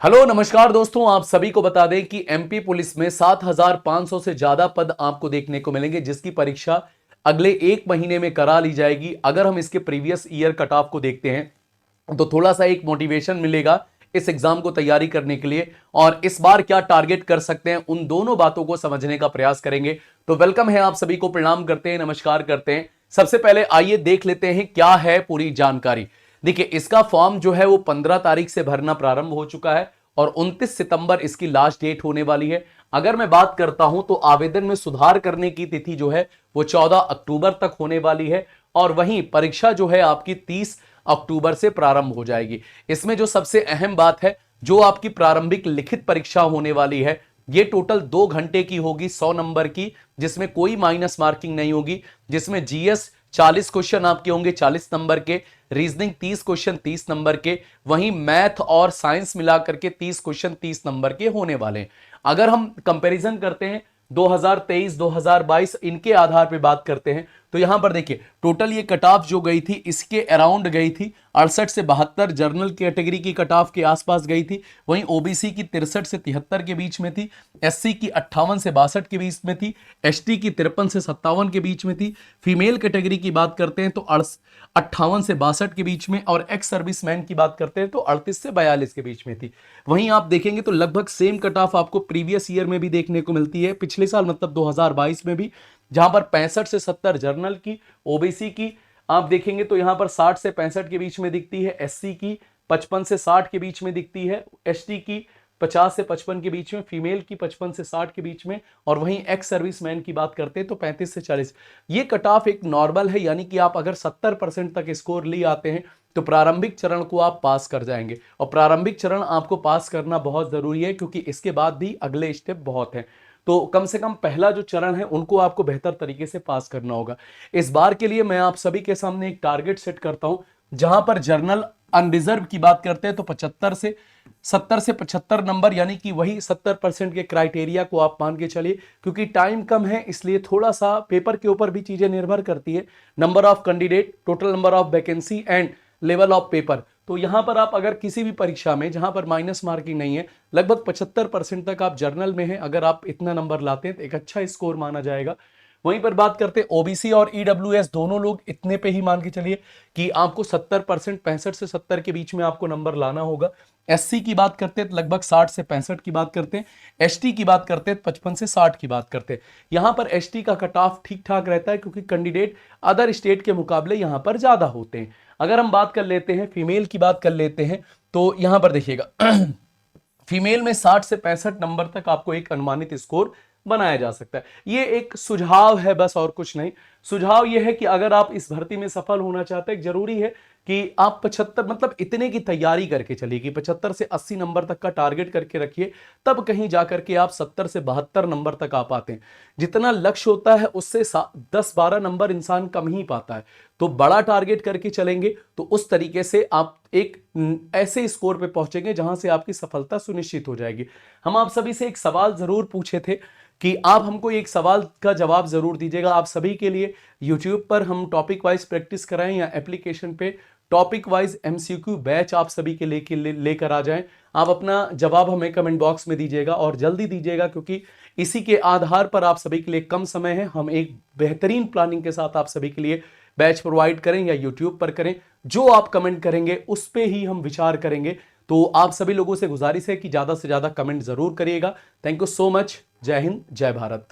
Hello नमस्कार दोस्तों, आप सभी को बता दें कि एमपी पुलिस में 7,500 से ज्यादा पद आपको देखने को मिलेंगे, जिसकी परीक्षा अगले एक महीने में करा ली जाएगी। अगर हम इसके प्रीवियस ईयर कट ऑफ को देखते हैं तो थोड़ा सा एक मोटिवेशन मिलेगा इस एग्जाम को तैयारी करने के लिए, और इस बार क्या टारगेट कर सकते हैं उन दोनों बातों को समझने का प्रयास करेंगे। तो वेलकम है, आप सभी को प्रणाम करते हैं, नमस्कार करते हैं। सबसे पहले आइए देख लेते हैं क्या है पूरी जानकारी। देखिए, इसका फॉर्म जो है वो 15 तारीख से भरना प्रारंभ हो चुका है और 29 सितंबर इसकी लास्ट डेट होने वाली है। अगर मैं बात करता हूं तो आवेदन में सुधार करने की तिथि जो है वो 14 अक्टूबर तक होने वाली है, और वहीं परीक्षा जो है आपकी 30 अक्टूबर से प्रारंभ हो जाएगी। इसमें जो सबसे अहम बात है, जो आपकी प्रारंभिक लिखित परीक्षा होने वाली है, ये टोटल 2 घंटे की होगी, 100 नंबर की, जिसमें कोई माइनस मार्किंग नहीं होगी। जिसमें जीएस 40 क्वेश्चन आपके होंगे 40 नंबर के, रीजनिंग 30 क्वेश्चन 30 नंबर के, वहीं मैथ और साइंस मिलाकर के 30 क्वेश्चन 30 नंबर के होने वाले हैं। अगर हम कंपैरिजन करते हैं 2023 2022 इनके आधार पे बात करते हैं तो यहां पर देखिए टोटल ये कट ऑफ जो गई थी इसके अराउंड गई थी 68 से 72, जनरल कैटेगरी की कट ऑफ के आसपास गई थी। वहीं ओबीसी की 63 से 73 के बीच में थी, एससी की 58 से 62 के बीच में थी, एसटी की 53 से 57 के बीच में थी। फीमेल कैटेगरी की बात करते हैं तो 58 से 62 के बीच में, और एक्स सर्विसमैन की बात करते हैं तो 38 से 42 के बीच में थी। वहीं आप देखेंगे तो लगभग सेम कट ऑफ आपको प्रीवियस ईयर में भी देखने को मिलती है, पिछले साल मतलब 2022 में भी, जहां पर 65 से 70 जनरल की, ओबीसी की आप देखेंगे तो यहां पर 60 से 65 के बीच में दिखती है, एससी की 55 से 60 के बीच में दिखती है, एसटी की 50 से 55 के बीच में, फीमेल की 55 से 60 के बीच में, और वहीं एक्स सर्विसमैन की बात करते हैं तो 35 से 40। ये कट ऑफ एक नॉर्मल है, यानी कि आप अगर 70% तक स्कोर ले आते हैं तो प्रारंभिक चरण को आप पास कर जाएंगे, और प्रारंभिक चरण आपको पास करना बहुत जरूरी है क्योंकि इसके बाद भी अगले स्टेप बहुत हैं। तो कम से कम पहला जो चरण है उनको आपको बेहतर तरीके से पास करना होगा। इस बार के लिए मैं आप सभी के सामने एक टारगेट सेट करता हूं, जहां पर जर्नल अनरिजर्व की बात करते हैं तो 70 से 75 नंबर, यानी कि वही 70% के क्राइटेरिया को आप मान के चलिए। क्योंकि टाइम कम है इसलिए थोड़ा सा पेपर के ऊपर भी चीजें निर्भर करती है, number of candidate, total number of vacancy and level of paper. तो यहां पर आप अगर किसी भी परीक्षा में जहां पर माइनस मार्किंग नहीं है, लगभग 75% तक आप जर्नल में हैं, अगर आप इतना नंबर लाते हैं तो एक अच्छा स्कोर माना जाएगा। वहीं पर बात करते हैं ओबीसी और ईडब्ल्यूएस, दोनों लोग इतने पे ही मान के चलिए कि आपको 70%, 65 से 70 के बीच में आपको नंबर लाना होगा। एससी की बात करते हैं तो लगभग 60 से 65 की बात करते हैं, एसटी की बात करते हैं 55 से 60 की बात करते हैं। यहां पर एसटी का कट ऑफ ठीक ठाक रहता है क्योंकि कैंडिडेट अदर स्टेट के मुकाबले यहां पर ज्यादा होते हैं। अगर हम बात कर लेते हैं फीमेल की बात कर लेते हैं तो यहां पर देखिएगा फीमेल में 60 से 65 नंबर तक आपको एक अनुमानित स्कोर बनाया जा सकता है। ये एक सुझाव है बस, और कुछ नहीं। सुझाव ये है कि अगर आप इस भर्ती में सफल होना चाहते हैं, जरूरी है कि आप 75 मतलब इतने की तैयारी करके चलिए कि 75 से 80 नंबर तक का टारगेट करके रखिए, तब कहीं जाकर के आप 70 से 72 नंबर तक आ पाते हैं। जितना लक्ष्य होता है उससे 10-12 नंबर इंसान कम ही पाता है। तो बड़ा टारगेट करके चलेंगे तो उस तरीके से आप एक ऐसे स्कोर पे पहुंचेंगे जहां से आपकी सफलता सुनिश्चित हो जाएगी। हम आप सभी से एक सवाल जरूर पूछे थे कि आप हमको एक सवाल का जवाब जरूर दीजिएगा। आप सभी के लिए यूट्यूब पर हम टॉपिक वाइज प्रैक्टिस कराएं या एप्लीकेशन पे टॉपिक वाइज एमसीक्यू बैच आप सभी के लेकर आ जाएं। आप अपना जवाब हमें कमेंट बॉक्स में दीजिएगा और जल्दी दीजिएगा, क्योंकि इसी के आधार पर आप सभी के लिए कम समय है, हम एक बेहतरीन प्लानिंग के साथ आप सभी के लिए बैच प्रोवाइड करें या यूट्यूब पर करें। जो आप कमेंट करेंगे उस पर ही हम विचार करेंगे। तो आप सभी लोगों से गुजारिश है कि ज्यादा से ज्यादा कमेंट जरूर करिएगा। Thank you so much. जय हिंद, जय भारत।